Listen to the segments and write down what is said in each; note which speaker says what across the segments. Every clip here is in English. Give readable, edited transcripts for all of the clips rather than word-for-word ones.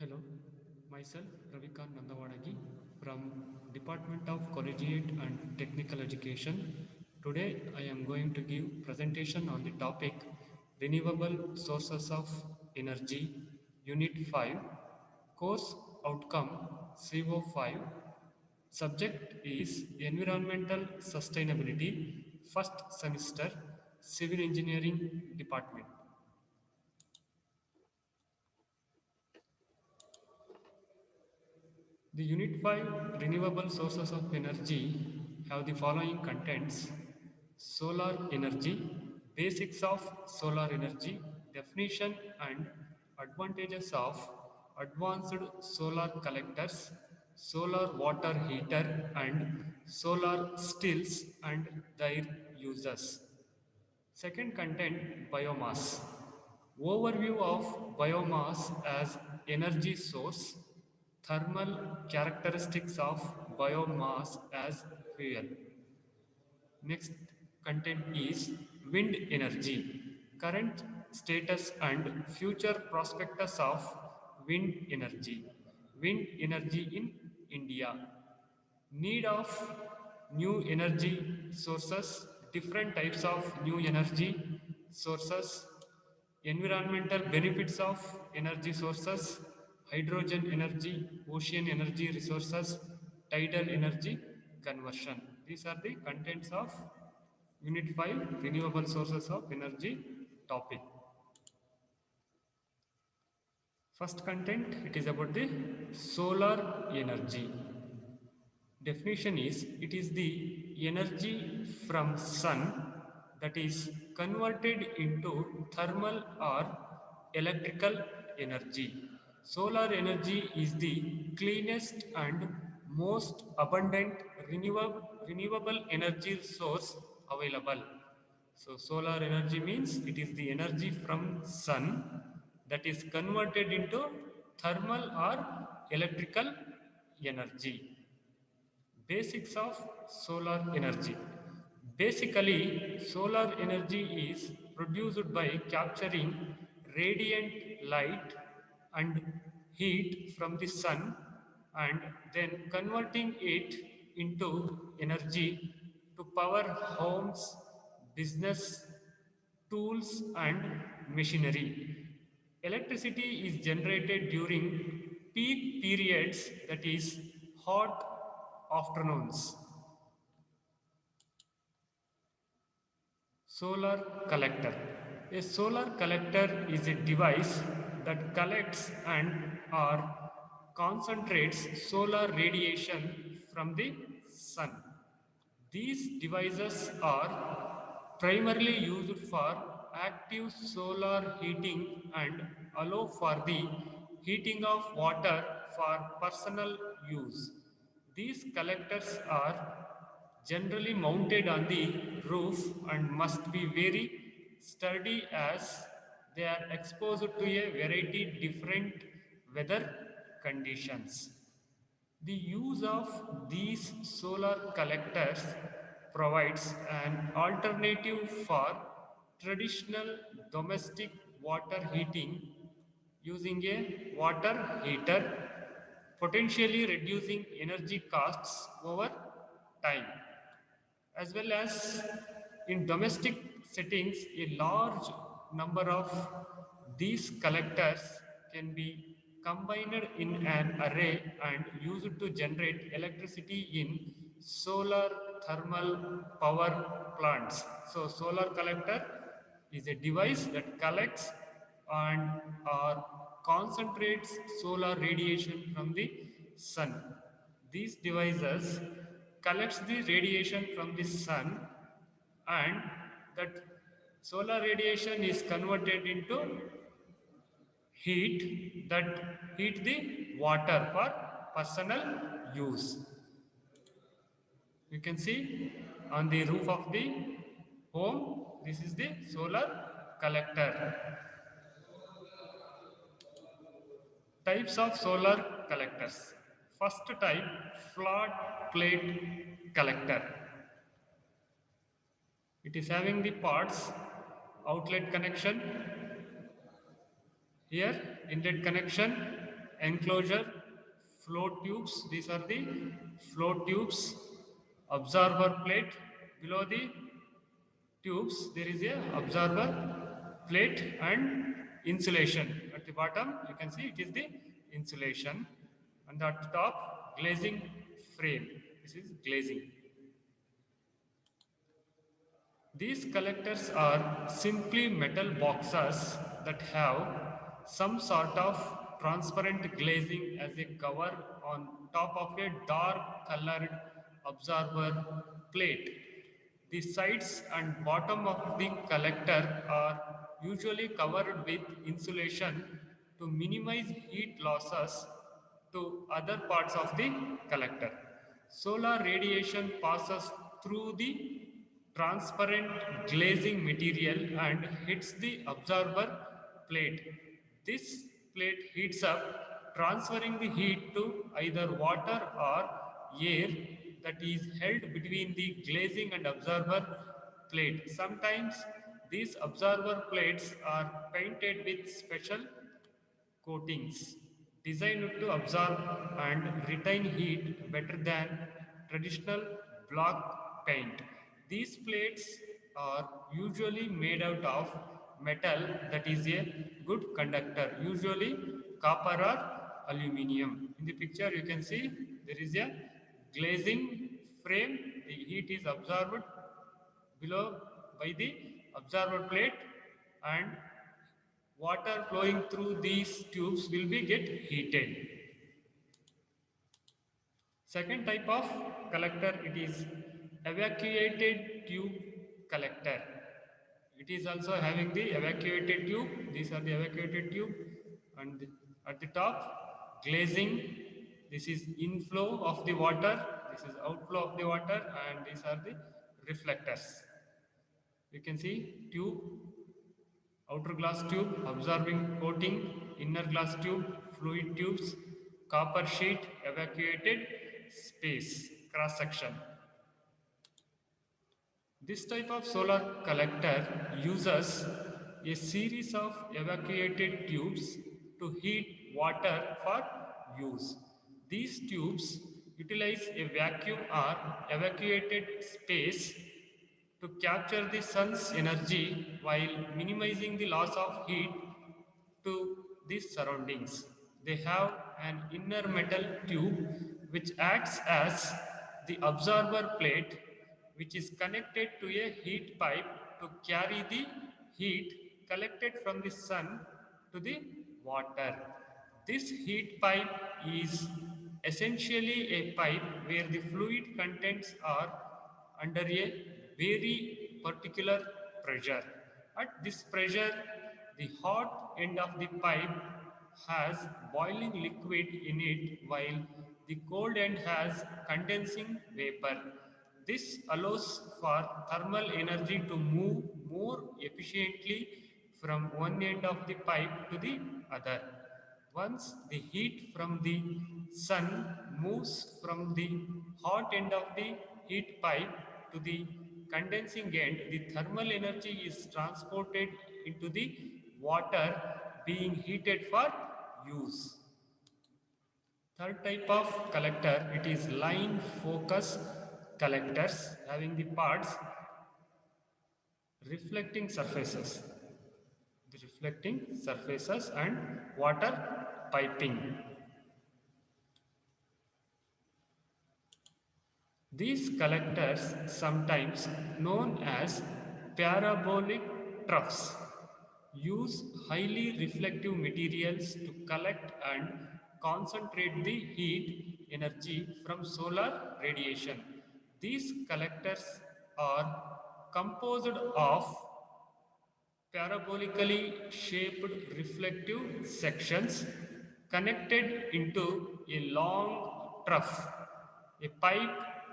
Speaker 1: Hello, myself Ravikant Nandavadagi from Department of Collegiate and Technical Education. Today I am going to give presentation on the topic Renewable Sources of Energy Unit 5 Course Outcome CO5. Subject is Environmental Sustainability First Semester Civil Engineering Department. The Unit 5 renewable sources of energy have the following contents: solar energy, basics of solar energy, definition and advantages of advanced solar collectors, solar water heater, and solar stills and their uses. Second content, biomass. Overview of biomass as energy source, thermal characteristics of biomass as fuel. Next content is wind energy, current status and future prospectus of wind energy. Wind energy in India. Need of new energy sources, different types of new energy sources, environmental benefits of energy sources, hydrogen energy, ocean energy resources, tidal energy conversion. These are the contents of Unit 5 Renewable Sources of Energy topic. First content, it is about the solar energy. Definition is it is the energy from sun that is converted into thermal or electrical energy. Solar energy is the cleanest and most abundant renewable energy source available. So solar energy means it is the energy from sun that is converted into thermal or electrical energy. Basics of solar energy. Basically, solar energy is produced by capturing radiant light and heat from the sun and then converting it into energy to power homes, business, tools, and machinery. Electricity is generated during peak periods, that is, hot afternoons. Solar collector. A solar collector is a device that collects and or concentrates solar radiation from the sun. These devices are primarily used for active solar heating and allow for the heating of water for personal use. These collectors are generally mounted on the roof and must be very sturdy as they are exposed to a variety different weather conditions. The use of these solar collectors provides an alternative for traditional domestic water heating using a water heater, potentially reducing energy costs over time. As well as in domestic settings, a large number of these collectors can be combined in an array and used to generate electricity in solar thermal power plants. So solar collector is a device that collects and or concentrates solar radiation from the sun. These devices collects the radiation from the sun and that solar radiation is converted into heat that heat the water for personal use. You can see on the roof of the home, this is the solar collector. Types of solar collectors. First type, flat plate collector. It is having the parts outlet connection, here inlet connection, enclosure, flow tubes. These are the flow tubes, absorber plate. Below the tubes there is a absorber plate and insulation. At the bottom you can see it is the insulation, and at the top glazing frame. This is glazing. These collectors are simply metal boxes that have some sort of transparent glazing as a cover on top of a dark colored absorber plate. The sides and bottom of the collector are usually covered with insulation to minimize heat losses to other parts of the collector. Solar radiation passes through the transparent glazing material and hits the absorber plate. This plate heats up, transferring the heat to either water or air that is held between the glazing and absorber plate. Sometimes these absorber plates are painted with special coatings designed to absorb and retain heat better than traditional block paint. These plates are usually made out of metal that is a good conductor, usually copper or aluminium. In the picture you can see there is a glazing frame. The heat is absorbed below by the absorber plate, and water flowing through these tubes will be get heated. Second type of collector, it is evacuated tube collector. It is also having the evacuated tube. These are the evacuated tube, and at the top glazing. This is inflow of the water, this is outflow of the water, and these are the reflectors. You can see tube, outer glass tube, absorbing coating, inner glass tube, fluid tubes, copper sheet, evacuated space, cross section. This type of solar collector uses a series of evacuated tubes to heat water for use. These tubes utilize a vacuum or evacuated space to capture the sun's energy while minimizing the loss of heat to the surroundings. They have an inner metal tube which acts as the absorber plate, which is connected to a heat pipe to carry the heat collected from the sun to the water. This heat pipe is essentially a pipe where the fluid contents are under a very particular pressure. At this pressure, the hot end of the pipe has boiling liquid in it while the cold end has condensing vapor. This allows for thermal energy to move more efficiently from one end of the pipe to the other. Once the heat from the sun moves from the hot end of the heat pipe to the condensing end, the thermal energy is transported into the water being heated for use. Third type of collector, it is line focus collectors having the parts reflecting surfaces, the reflecting surfaces and water piping. These collectors, sometimes known as parabolic troughs, use highly reflective materials to collect and concentrate the heat energy from solar radiation. These collectors are composed of parabolically shaped reflective sections connected into a long trough. A pipe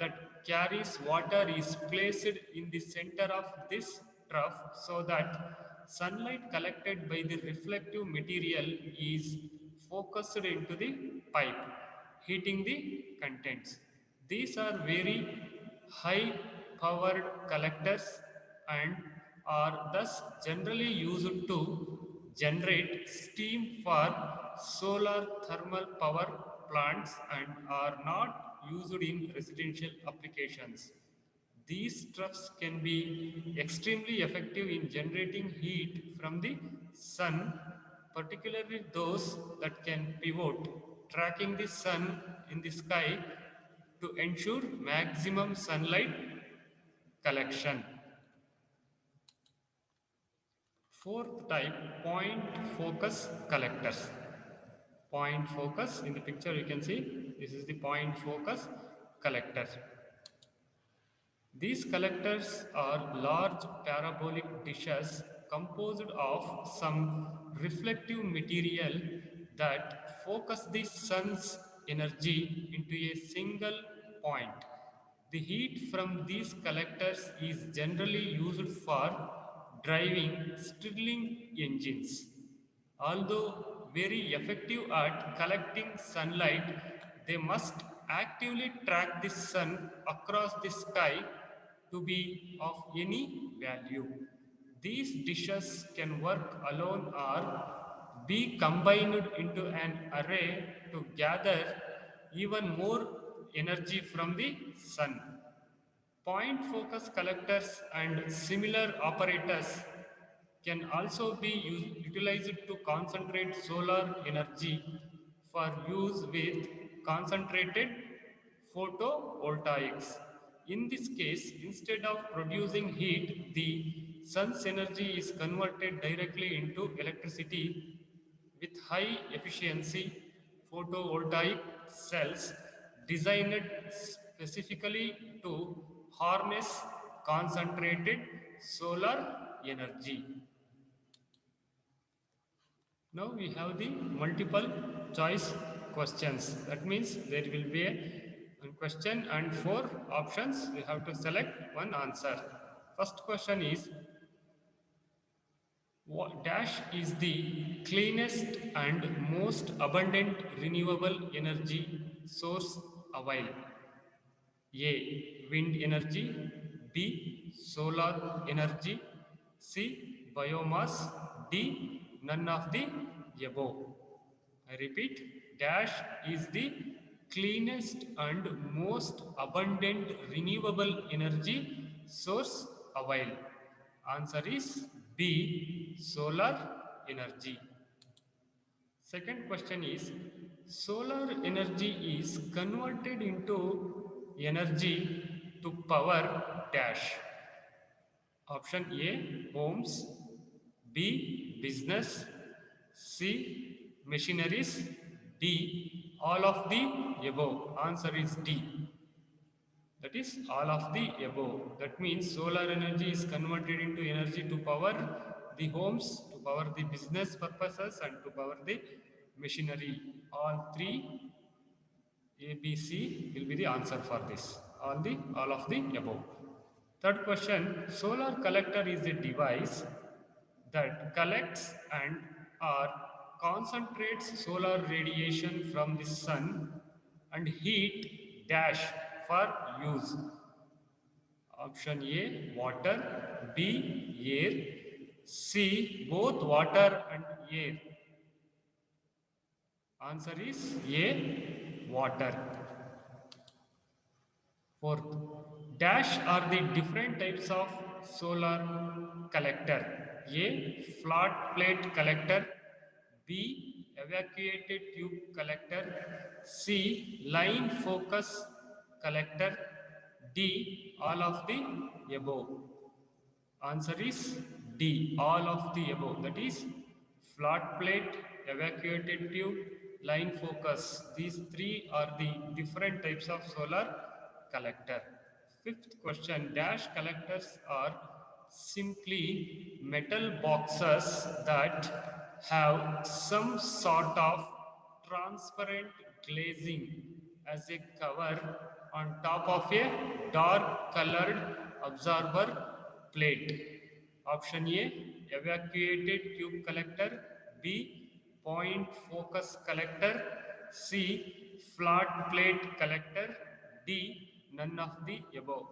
Speaker 1: that carries water is placed in the center of this trough so that sunlight collected by the reflective material is focused into the pipe, heating the contents. These are very high powered collectors and are thus generally used to generate steam for solar thermal power plants and are not used in residential applications. These troughs can be extremely effective in generating heat from the sun, particularly those that can pivot, tracking the sun in the sky to ensure maximum sunlight collection. Fourth type, point focus collectors. Point focus, in the picture you can see this is the point focus collector. These collectors are large parabolic dishes composed of some reflective material that focus the sun's energy into a single point. The heat from these collectors is generally used for driving Stirling engines. Although very effective at collecting sunlight, they must actively track the sun across the sky to be of any value. These dishes can work alone or be combined into an array to gather even more energy from the sun. Point focus collectors and similar operators can also be utilized to concentrate solar energy for use with concentrated photovoltaics. In this case, instead of producing heat, the sun's energy is converted directly into electricity with high efficiency photovoltaic cells designed specifically to harness concentrated solar energy. Now we have the multiple choice questions. That means there will be a question and four options. We have to select one answer. First question is, what dash is the cleanest and most abundant renewable energy source available? A. Wind energy. B. Solar energy. C. Biomass. D. None of the above. I repeat, dash is the cleanest and most abundant renewable energy source available. Answer is B. Solar energy. Second question is, solar energy is converted into energy to power dash. Option A, homes. B, business. C, machineries. D, all of the above. Answer is D. That is all of the above. That means solar energy is converted into energy to power the homes, to power the business purposes, and to power the machinery. All three, A, B, C will be the answer for this. All of the above. Third question, solar collector is a device that collects and or concentrates solar radiation from the sun and heat dash for use. Option A, water. B, air. C, both water and air. Answer is A, water. Fourth, dash are the different types of solar collector. A, flat plate collector. B, evacuated tube collector. C, line focus collector. D, all of the above. Answer is D, all of the above. That is flat plate, evacuated tube, line focus. These three are the different types of solar collector. Fifth question, dash collectors are simply metal boxes that have some sort of transparent glazing as a cover on top of a dark colored absorber plate. Option A, evacuated tube collector. B, point focus collector. C, flat plate collector. D, none of the above.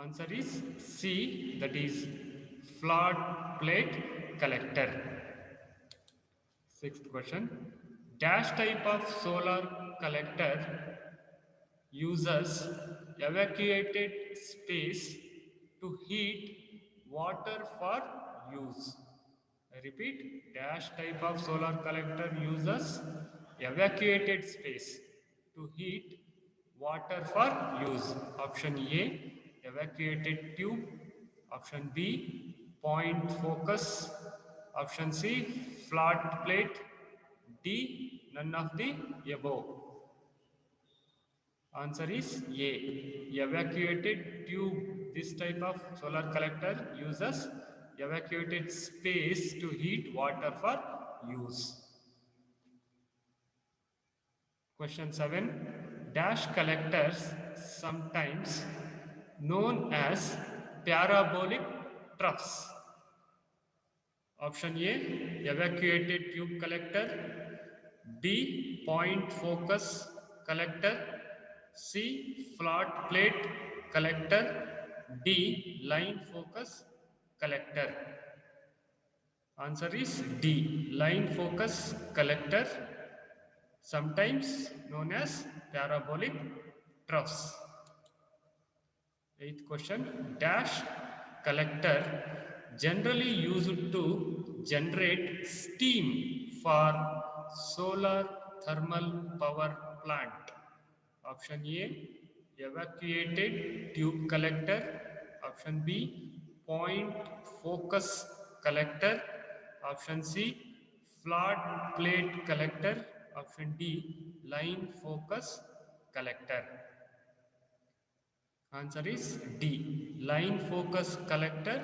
Speaker 1: Answer is C, that is flat plate collector. Sixth question. Dash type of solar collector uses evacuated space to heat water for use. I repeat, dash type of solar collector uses evacuated space to heat water for use. Option A, evacuated tube. Option B, point focus. Option C, flat plate. D, none of the above. Answer is A. Evacuated tube. This type of solar collector uses evacuated space to heat water for use. Question 7. Dash collectors, sometimes known as parabolic troughs. Option A, evacuated tube collector. B, point focus collector. C, flat plate collector. D, line focus collector. Answer is D, line focus collector, sometimes known as parabolic troughs. Eighth question. Dash collector generally used to generate steam for solar thermal power plant. Option A, evacuated tube collector. Option B, point focus collector. Option C, flat plate collector. Option D, line focus collector. Answer is D. Line focus collector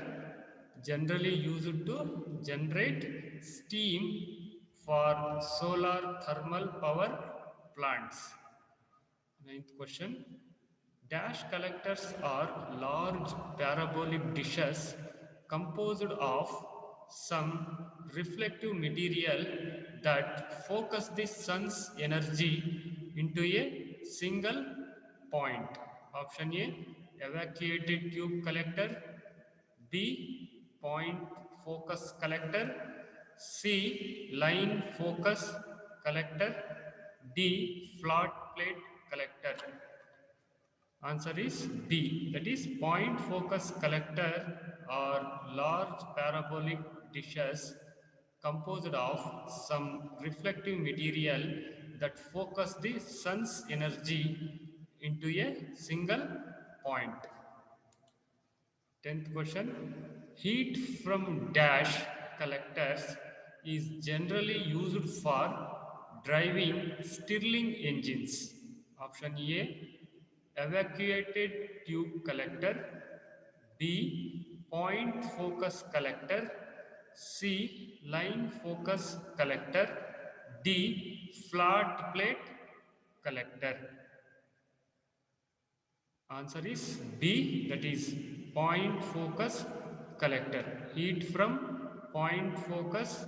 Speaker 1: generally used to generate steam for solar thermal power plants. Ninth question. Dash collectors are large parabolic dishes composed of some reflective material that focus the sun's energy into a single point. Option A, evacuated tube collector. B, point focus collector. C, line focus collector. D, flat plate collector. Answer is B, that is point focus collector are large parabolic dishes composed of some reflective material that focus the sun's energy into a single point. 10th question. Heat from dash collectors is generally used for driving Stirling engines. Option A, evacuated tube collector. B, point focus collector. C, line focus collector. D, flat plate collector. Answer is B, that is point focus collector. Heat from point focus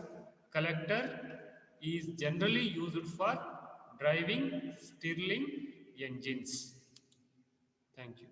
Speaker 1: collector is generally used for driving Stirling engines. Thank you.